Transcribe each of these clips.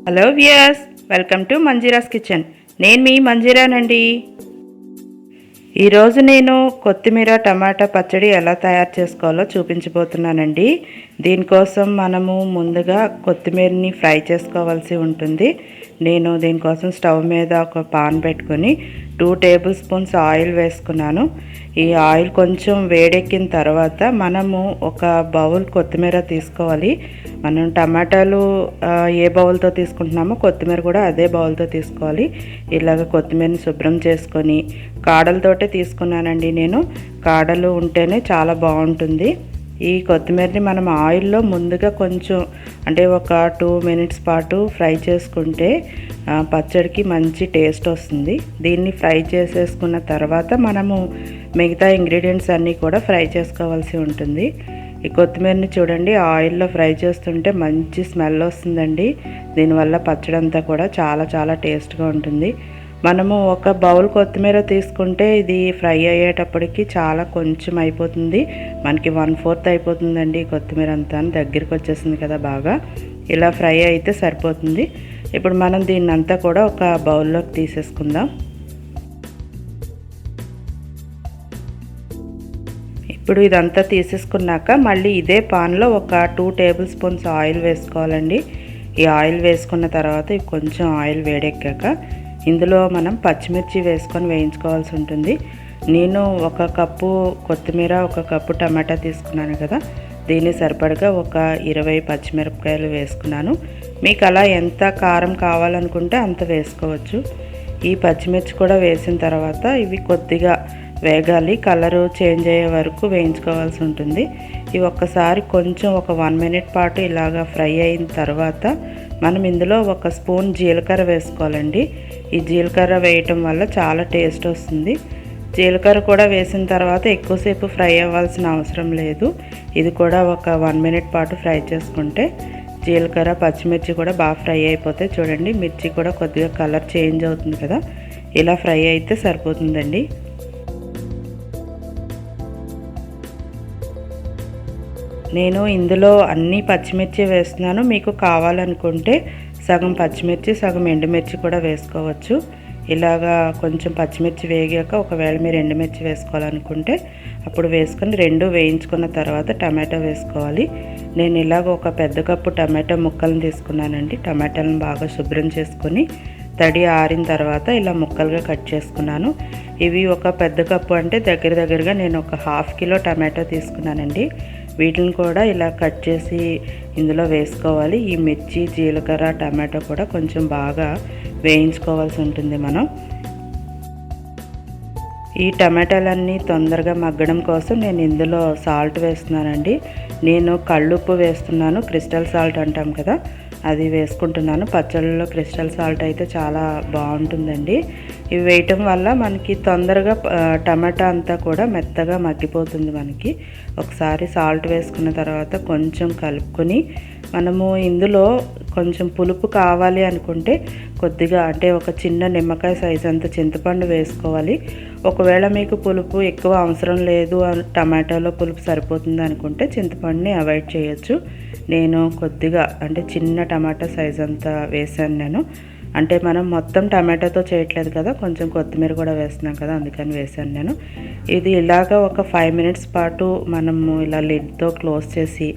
Hello viewers, welcome to Manjira's kitchen. నేను మీ మంజీరానండి. ఈరోజు నేను కొత్తిమీర టమాటా పచ్చడి ఎలా తయారు చేసుకోవాలో చూపించబోతున్నానండి. దీనికోసం మనము ముందుగా కొత్తిమీరని ఫ్రై చేసుకోవాల్సి ఉంటుంది. నేను దీనికోసం స్టవ్ మీద ఒక పాన్ పెట్టుకొని 2 టేబుల్ స్పూన్స్ ఆయిల్ వేసుకున్నాను. ఈ ఆయిల్ కొంచెం వేడెక్కిన తర్వాత మనము ఒక బౌల్ కొత్తిమీర తీసుకోవాలి. మనం టమాటాలు ఏ బౌల్తో తీసుకుంటున్నామో కొత్తిమీర కూడా అదే బౌల్తో తీసుకోవాలి. ఇలాగ కొత్తిమీరని శుభ్రం చేసుకొని కాడలతోటే తీసుకున్నానండి. నేను కాడలు ఉంటేనే చాలా బాగుంటుంది. ఈ కొత్తిమీరని మనం ఆయిల్లో ముందుగా కొంచెం అంటే ఒక 2 మినిట్స్ పాటు ఫ్రై చేసుకుంటే పచ్చడికి మంచి టేస్ట్ వస్తుంది. దీన్ని ఫ్రై చేసేసుకున్న తర్వాత మనము మిగతా ఇంగ్రీడియంట్స్ అన్నీ కూడా ఫ్రై చేసుకోవాల్సి ఉంటుంది. ఈ కొత్తిమీరని చూడండి, ఆయిల్లో ఫ్రై చేస్తుంటే మంచి స్మెల్ వస్తుందండి. దీనివల్ల పచ్చడి అంతా కూడా చాలా చాలా టేస్ట్గా ఉంటుంది. మనము ఒక బౌల్ కొత్తిమీర తీసుకుంటే ఇది ఫ్రై అయ్యేటప్పటికి చాలా కొంచెం అయిపోతుంది. మనకి 1/4 అయిపోతుందండి. కొత్తిమీర అంతా దగ్గరికి వచ్చేసింది కదా, బాగా ఇలా ఫ్రై అయితే సరిపోతుంది. ఇప్పుడు మనం దీన్నంతా కూడా ఒక బౌల్లోకి తీసేసుకుందాం. ఇప్పుడు ఇదంతా తీసేసుకున్నాక మళ్ళీ ఇదే పాన్లో ఒక 2 టేబుల్ స్పూన్స్ ఆయిల్ వేసుకోవాలండి. ఈ ఆయిల్ వేసుకున్న తర్వాత కొంచెం ఆయిల్ వేడెక్కాక ఇందులో మనం పచ్చిమిర్చి వేసుకొని వేయించుకోవాల్సి ఉంటుంది. నేను 1 కప్పు కొత్తిమీర, 1 కప్పు టమాటా తీసుకున్నాను కదా, దీన్ని సరిపడగా ఒక 20 పచ్చిమిరపకాయలు వేసుకున్నాను. మీకు అలా ఎంత కారం కావాలనుకుంటే అంత వేసుకోవచ్చు. ఈ పచ్చిమిర్చి కూడా వేసిన తర్వాత ఇవి కొద్దిగా వేగాలి. కలరు చేంజ్ అయ్యే వరకు వేయించుకోవాల్సి ఉంటుంది. ఇవి ఒక్కసారి కొంచెం ఒక 1 మినిట్ పాటు ఇలాగా ఫ్రై అయిన తర్వాత మనం ఇందులో 1 స్పూన్ జీలకర్ర వేసుకోవాలండి. ఈ జీలకర్ర వేయటం వల్ల చాలా టేస్ట్ వస్తుంది. జీలకర్ర కూడా వేసిన తర్వాత ఎక్కువసేపు ఫ్రై అవ్వాల్సిన అవసరం లేదు. ఇది కూడా ఒక 1 మినిట్ పాటు ఫ్రై చేసుకుంటే జీలకర్ర పచ్చిమిర్చి కూడా బాగా ఫ్రై అయిపోతాయి. చూడండి, మిర్చి కూడా కొద్దిగా కలర్ చేంజ్ అవుతుంది కదా, ఇలా ఫ్రై అయితే సరిపోతుందండి. నేను ఇందులో అన్ని పచ్చిమిర్చి వేస్తున్నాను. మీకు కావాలనుకుంటే సగం పచ్చిమిర్చి సగం ఎండుమిర్చి కూడా వేసుకోవచ్చు. ఇలాగా కొంచెం పచ్చిమిర్చి వేగాక ఒకవేళ మీరు ఎండుమిర్చి వేసుకోవాలనుకుంటే అప్పుడు వేసుకొని 2 వేయించుకున్న తర్వాత టమాటో వేసుకోవాలి. నేను ఇలాగ ఒక పెద్ద కప్పు టమాటో ముక్కలను తీసుకున్నానండి. టమాటాలను బాగా శుభ్రం చేసుకొని తడి ఆరిన తర్వాత ఇలా ముక్కలుగా కట్ చేసుకున్నాను. ఇవి ఒక పెద్ద కప్పు అంటే దగ్గరగా నేను ఒక 1/2 కిలో టమాటో తీసుకున్నానండి. వీటిని కూడా ఇలా కట్ చేసి ఇందులో వేసుకోవాలి. ఈ మిర్చి, జీలకర్ర, టమాటో కూడా కొంచెం బాగా వేయించుకోవాల్సి ఉంటుంది మనం. ఈ టమాటాలన్నీ తొందరగా మగ్గడం కోసం నేను ఇందులో సాల్ట్ వేస్తున్నానండి. నేను కళ్ళుప్పు వేస్తున్నాను. క్రిస్టల్ సాల్ట్ అంటాం కదా, అది వేసుకుంటున్నాను. పచ్చళ్ళలో క్రిస్టల్ సాల్ట్ అయితే చాలా బాగుంటుందండి. ఇవి వేయటం వల్ల మనకి తొందరగా టమాటా అంతా కూడా మెత్తగా మగ్గిపోతుంది. మనకి ఒకసారి సాల్ట్ వేసుకున్న తర్వాత కొంచెం కలుపుకొని మనము ఇందులో కొంచెం పులుపు కావాలి అనుకుంటే కొద్దిగా అంటే ఒక చిన్న నిమ్మకాయ సైజ్ అంత చింతపండు వేసుకోవాలి. ఒకవేళ మీకు పులుపు ఎక్కువ అవసరం లేదు, టమాటాలో పులుపు సరిపోతుంది అనుకుంటే చింతపండుని అవాయిడ్ చేయొచ్చు. నేను కొద్దిగా అంటే చిన్న టమాటా సైజ్ అంతా వేసాను నేను. అంటే మనం మొత్తం టమాటాతో చేయట్లేదు కదా, కొంచెం కొత్తిమీర కూడా వేస్తున్నాం కదా, అందుకని వేసాను నేను. ఇది ఇలాగ ఒక 5 మినిట్స్ పాటు మనము ఇలా లిడ్తో క్లోజ్ చేసి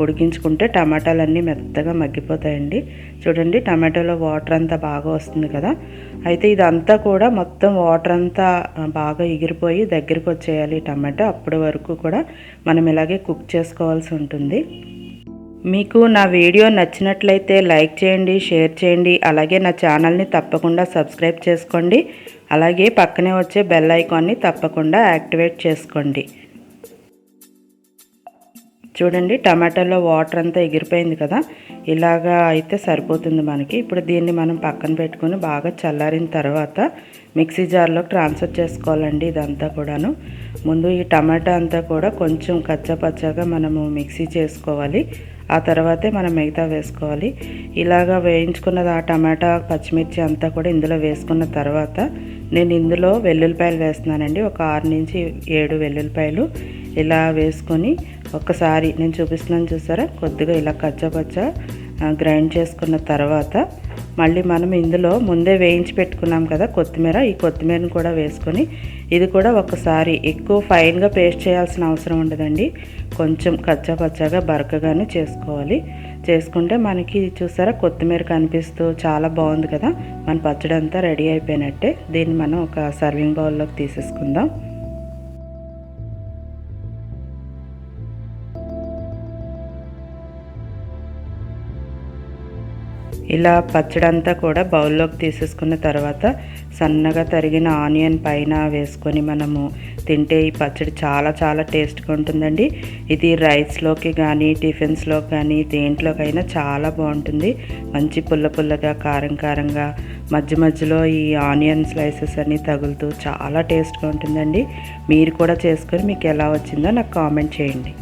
ఉడికించుకుంటే టమాటాలన్నీ మెత్తగా మగ్గిపోతాయండి. చూడండి, టమాటాలో వాటర్ అంతా బాగా వస్తుంది కదా. అయితే ఇదంతా కూడా మొత్తం వాటర్ అంతా బాగా ఎగిరిపోయి దగ్గరికి వచ్చేయాలి టమాటా. అప్పటి వరకు కూడా మనం ఇలాగే కుక్ చేసుకోవాల్సి ఉంటుంది. మీకు నా వీడియో నచ్చినట్లయితే లైక్ చేయండి, షేర్ చేయండి. అలాగే నా ఛానల్ని తప్పకుండా సబ్స్క్రైబ్ చేసుకోండి. అలాగే పక్కనే వచ్చే బెల్ ఐకాన్ని తప్పకుండా యాక్టివేట్ చేసుకోండి. చూడండి, టమాటాలో వాటర్ అంతా ఎగిరిపోయింది కదా, ఇలాగా అయితే సరిపోతుంది మనకి. ఇప్పుడు దీన్ని మనం పక్కన పెట్టుకొని బాగా చల్లారిన తర్వాత మిక్సీ జార్లోకి ట్రాన్స్ఫర్ చేసుకోవాలండి. ఇదంతా కూడాను ముందు ఈ టమాటా అంతా కూడా కొంచెం కచ్చాపచ్చాగా మనము మిక్సీ చేసుకోవాలి. ఆ తర్వాతే మనం మిగతా వేసుకోవాలి. ఇలాగా వేయించుకున్నది ఆ టమాటా పచ్చిమిర్చి అంతా కూడా ఇందులో వేసుకున్న తర్వాత నేను ఇందులో వెల్లుల్లిపాయలు వేస్తున్నానండి. ఒక 6 నుంచి 7 వెల్లుల్లిపాయలు ఇలా వేసుకొని ఒక్కసారి నేను చూపిస్తున్నాను చూసారా, కొద్దిగా ఇలా కచ్చపచ్చ గ్రైండ్ చేసుకున్న తర్వాత మళ్ళీ మనం ఇందులో ముందే వేయించి పెట్టుకున్నాం కదా కొత్తిమీర, ఈ కొత్తిమీరని కూడా వేసుకొని ఇది కూడా ఒకసారి ఎక్కువ ఫైన్గా పేస్ట్ చేయాల్సిన అవసరం ఉండదండి. కొంచెం కచ్చా పచ్చాగా బరకగానే చేసుకోవాలి. చేసుకుంటే మనకి చూసారా కొత్తిమీర కనిపిస్తూ చాలా బాగుంది కదా. మన పచ్చడి అంతా రెడీ అయిపోయినట్టే. దీన్ని మనం ఒక సర్వింగ్ బౌల్లోకి తీసేసుకుందాం. ఇలా పచ్చడంతా కూడా బౌల్లోకి తీసేసుకున్న తర్వాత సన్నగా తరిగిన ఆనియన్ పైన వేసుకొని మనము తింటే ఈ పచ్చడి చాలా చాలా టేస్ట్గా ఉంటుందండి. ఇది రైస్లోకి కానీ టిఫిన్స్లోకి కానీ దేంట్లోకైనా చాలా బాగుంటుంది. మంచి పుల్ల పుల్లగా కారం కారంగా మధ్య మధ్యలో ఈ ఆనియన్ స్లైసెస్ అన్నీ తగులుతూ చాలా టేస్ట్గా ఉంటుందండి. మీరు కూడా చేసుకొని మీకు ఎలా వచ్చిందో నాకు కామెంట్ చేయండి.